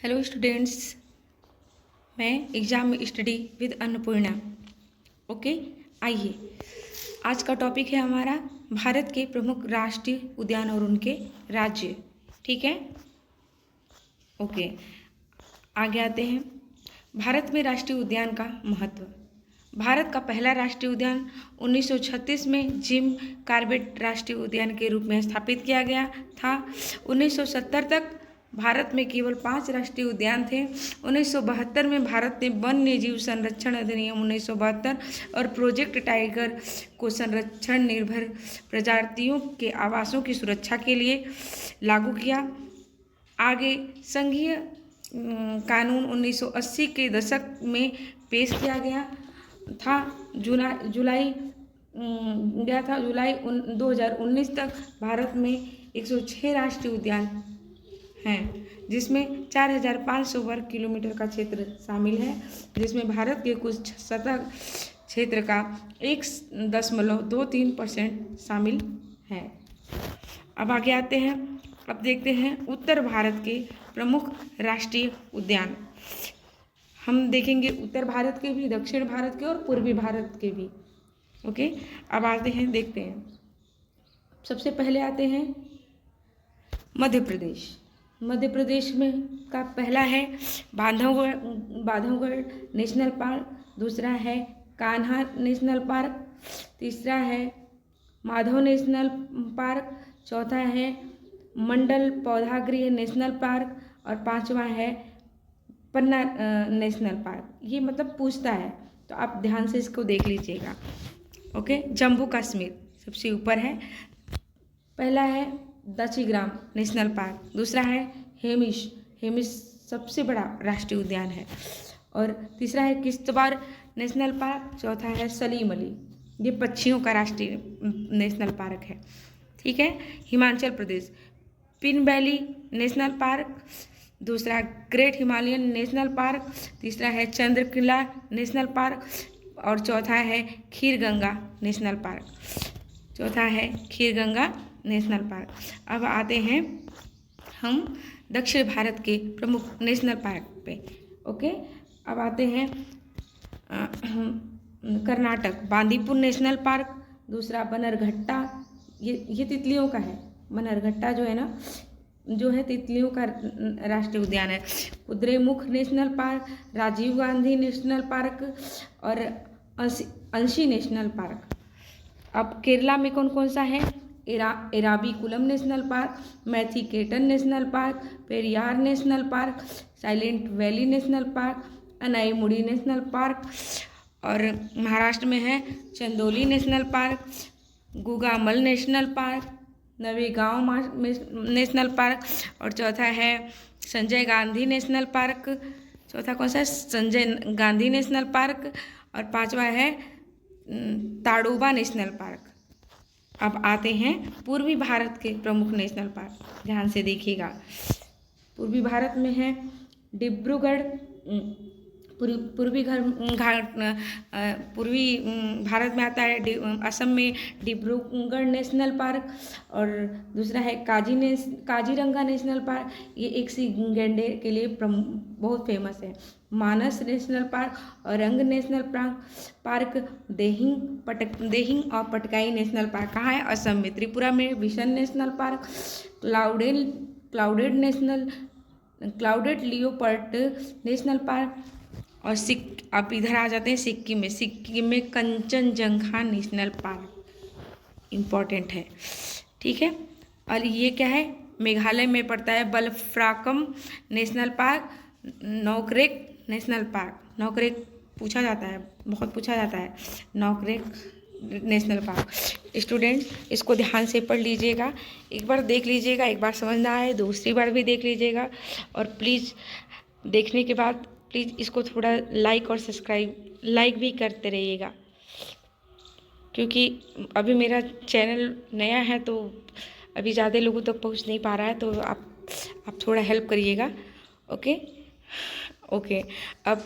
Hello students, मैं exam study with Annapurna. Okay, आइए आज का टॉपिक है हमारा भारत के प्रमुख राष्ट्रीय उद्यान और उनके राज्य। ठीक है, ओके, आगे आते हैं। भारत में राष्ट्रीय उद्यान का महत्व। भारत का पहला राष्ट्रीय उद्यान 1936 में जिम कॉर्बेट राष्ट्रीय उद्यान के रूप में स्थापित किया गया था। 1970 तक भारत में केवल 5 राष्ट्रीय उद्यान थे। 1972 में भारत ने वन्य जीव संरक्षण अधिनियम 1972 और प्रोजेक्ट टाइगर को संरक्षण निर्भर प्रजातियों के आवासों की सुरक्षा के लिए लागू किया। आगे संघीय कानून 1980 के दशक में पेश किया गया था। जुलाई 2019 तक भारत में 106 राष्ट्रीय उद्यान हैं, जिसमें 4,500 वर्ग किलोमीटर का क्षेत्र शामिल है, जिसमें भारत के कुछ सतह क्षेत्र का 1.23% शामिल है। अब आगे आते हैं। अब देखते हैं उत्तर भारत के प्रमुख राष्ट्रीय उद्यान। हम देखेंगे उत्तर भारत के भी, दक्षिण भारत के और पूर्वी भारत के भी। ओके, अब आते हैं, देखते हैं। सबसे पहले आते हैं मध्य प्रदेश। मध्य प्रदेश में का पहला है बांधवगढ़ नेशनल पार्क, दूसरा है कान्हा नेशनल पार्क, तीसरा है माधव नेशनल पार्क, चौथा है मंडल पौधागृह नेशनल पार्क और पांचवा है पन्ना नेशनल पार्क। ये मतलब पूछता है, तो आप ध्यान से इसको देख लीजिएगा। ओके, जम्मू कश्मीर सबसे ऊपर है। पहला है दशीग्राम नेशनल पार्क, दूसरा है हेमिश सबसे बड़ा राष्ट्रीय उद्यान है, और तीसरा है किश्तवाड़ नेशनल पार्क, चौथा है सलीम अली, ये पक्षियों का राष्ट्रीय नेशनल पार्क है। ठीक है, Himachal Pradesh pin valley national park, दूसरा ग्रेट हिमालयन नेशनल पार्क, तीसरा है चंद्रकिला नेशनल पार्क और चौथा है Kheerganga national park. National park. अब आते हैं हम दक्षिण भारत के प्रमुख नेशनल पार्क पे। ओके, अब आते हैं कर्नाटक बांदीपुर नेशनल पार्क, दूसरा बनरघट्टा, ये तितलियों का है। बनरघट्टा जो है ना, जो है तितलियों का राष्ट्रीय उद्यान है। Kudremukh national park, Rajiv Gandhi national park और अंशी नेशनल पार्क। अब केरला में कौन कौन सा है? Eravikulam national park, Mathikettan national park, Periyar national park, silent valley national park, Anamudi national park, और महाराष्ट्र में है Chandoli national park, Gugamal national park, Navegaon national park, और चौथा है संजय गांधी नेशनल पार्क। चौथा कौन सा है? संजय गांधी नेशनल पार्क, और पांचवा है ताडोबा नेशनल पार्क। अब आते हैं पूर्वी भारत के प्रमुख नेशनल पार्क, ध्यान से देखिएगा। पूर्वी भारत में है डिब्रूगढ़, पूर्वी भारत में आता है असम में डिब्रूगढ़ नेशनल पार्क, और दूसरा है काजीरंगा नेशनल पार्क, ये एक सी गैंडे के लिए बहुत फेमस है। मानस नेशनल पार्क और रंग नेशनल पार्क, देहिंग और पटकाई नेशनल पार्क कहाँ है? असम में। त्रिपुरा में bison national park, clouded leopard national park, और आप इधर आ जाते हैं सिक्किम में कंचनजंगा नेशनल पार्क इम्पॉर्टेंट है। ठीक है, और ये क्या है? मेघालय में पड़ता है Balphakram national park, Nokrek national park. Nokrek पूछा जाता है, बहुत पूछा जाता है, नोकरेक नेशनल पार्क। स्टूडेंट्स, इसको ध्यान से पढ़ लीजिएगा, एक बार देख लीजिएगा, एक बार समझ ना आए दूसरी बार भी देख लीजिएगा, और प्लीज़ देखने के बाद प्लीज़ इसको थोड़ा लाइक और सब्सक्राइब भी करते रहिएगा, क्योंकि अभी मेरा चैनल नया है तो अभी ज़्यादा लोगों तक पहुंच नहीं पा रहा है, तो आप थोड़ा हेल्प करिएगा। ओके, अब